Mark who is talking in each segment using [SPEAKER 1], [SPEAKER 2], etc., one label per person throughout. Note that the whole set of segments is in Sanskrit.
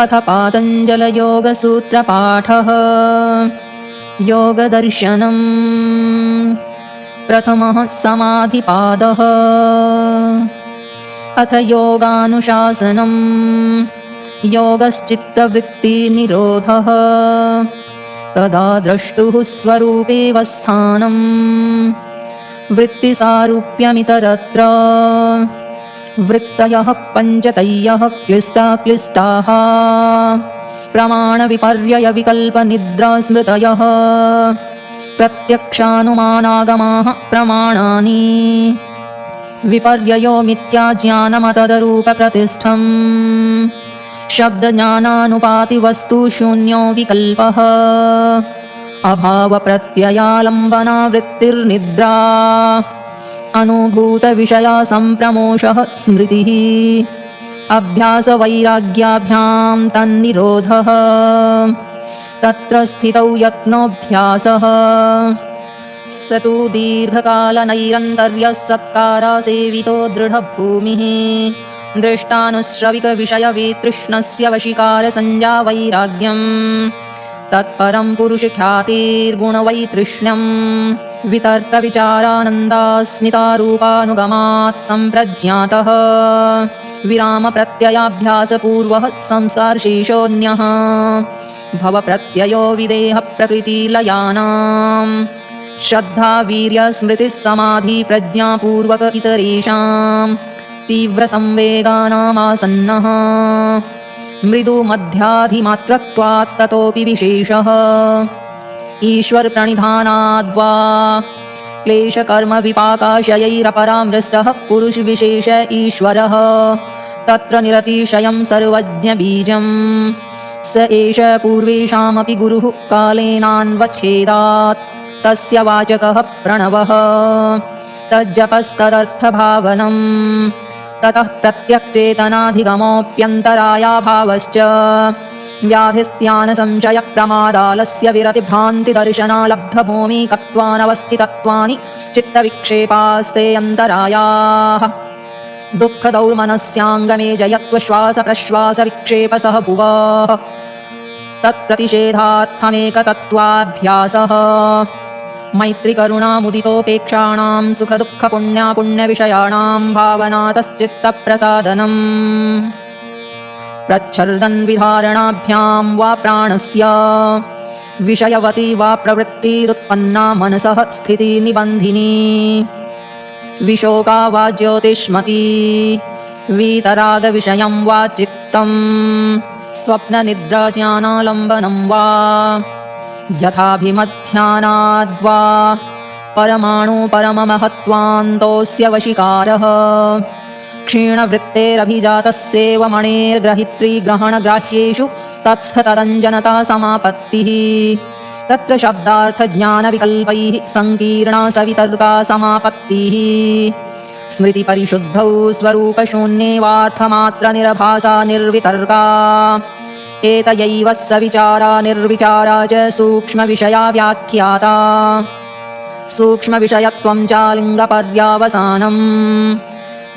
[SPEAKER 1] अथ पातञ्जलयोगसूत्रपाठः योगदर्शनम् प्रथमः समाधिपादः अथ योगानुशासनम् योगश्चित्तवृत्तिनिरोधः तदा द्रष्टुः स्वरूपेव स्थानम् वृत्तिसारूप्यमितरत्र वृत्तयः पञ्चतयः क्लिष्टाः प्रमाणविपर्ययविकल्पनिद्रास्मृतयः प्रत्यक्षानुमानागमाः प्रमाणानि विपर्ययो मिथ्याज्ञानमतदरूपप्रतिष्ठम् शब्दज्ञानानुपातिवस्तुशून्यो विकल्पः अभावप्रत्ययालम्बना वृत्तिर्निद्रा अनुभूतविषया सम्प्रमोषः स्मृतिः अभ्यासवैराग्याभ्यां तन्निरोधः तत्र स्थितौ यत्नोऽभ्यासः स तु दीर्घकालनैरन्तर्यः सत्कारासेवितो दृढभूमिः दृष्टानुश्रविकविषयवितृष्णस्य वशीकारसंज्ञा वैराग्यम् तत्परं पुरुषख्यातिर्गुणवैतृष्ण्यम् वितर्कविचारानन्दास्मितारूपानुगमात् सम्प्रज्ञातः विरामप्रत्ययाभ्यासपूर्वः संसारशेषोऽन्यः भवप्रत्ययो विदेहप्रकृतिलयानाम् श्रद्धा वीर्यस्मृतिः समाधिप्रज्ञापूर्वक इतरेषाम् तीव्रसंवेगानामासन्नः मृदुमध्याधिमात्रत्वात् ततोऽपि विशेषः ईश्वरप्रणिधानाद्वा क्लेशकर्मविपाकाशयैरपरामृष्टः पुरुषविशेष ईश्वरः तत्र निरतिशयं सर्वज्ञबीजम् स एष पूर्वेषामपि गुरुः कालेनान्वच्छेदात् तस्य वाचकः प्रणवः तज्जपस्तदर्थभावनम् ततः प्रत्यक्चेतनाधिगमोऽप्यन्तरायाभावश्च व्याधिस्त्यानसंशयप्रमादालस्य विरतिभ्रान्तिदर्शनालब्धभूमिकत्वानवस्थितत्वानि चित्तविक्षेपास्ते अन्तरायाः दुःखदौर्मनस्याङ्गमे जयत्वश्वासप्रश्वासविक्षेपसह भुवः तत्प्रतिषेधार्थमेकतत्त्वाभ्यासः मैत्रिकरुणामुदितोपेक्षाणां सुखदुःखपुण्यापुण्यविषयाणां भावनातश्चित्तप्रसादनम् प्रच्छर्दन् विधारणाभ्यां वा प्राणस्य विषयवती वा प्रवृत्तिरुत्पन्ना मनसः स्थितिनिबन्धिनी विशोका वा ज्योतिष्मती वीतरागविषयं वा चित्तम् स्वप्ननिद्राज्ञानालम्बनं वा यथाभिमध्यानाद्वा परमाणुपरममहत्त्वान्तोऽस्य वशिकारः क्षीणवृत्तेरभिजातस्येव मणेर्ग्रहित्रीग्रहणग्राह्येषु तत्स्थतदञ्जनता समापत्तिः तत्र शब्दार्थज्ञानविकल्पैः सङ्कीर्णा सवितर्का समापत्तिः स्मृतिपरिशुद्धौ स्वरूपशून्येवार्थमात्रनिरभासा निर्वितर्का एतयैव सविचारा निर्विचारा च सूक्ष्मविषया व्याख्याता सूक्ष्मविषयत्वं चालिङ्गपर्यावसानम्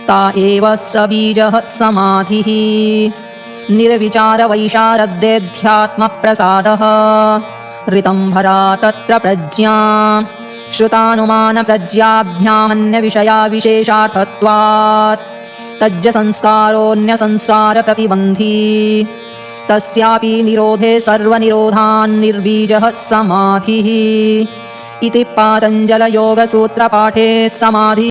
[SPEAKER 1] ता एव सबीजः समाधिः निर्विचारवैशारद्येऽध्यात्मप्रसादः ऋतंभरा तत्र प्रज्ञा श्रुतानुमानप्रज्ञाभ्यामन्यविषया विशेषार्थत्वात् तज्ज संस्कारोऽन्यसंस्कारप्रतिबन्धी तस्यापि निरोधे सर्वनिरोधान्निर्बीजः समाधिः इति पातञ्जलयोगसूत्रपाठे समाधि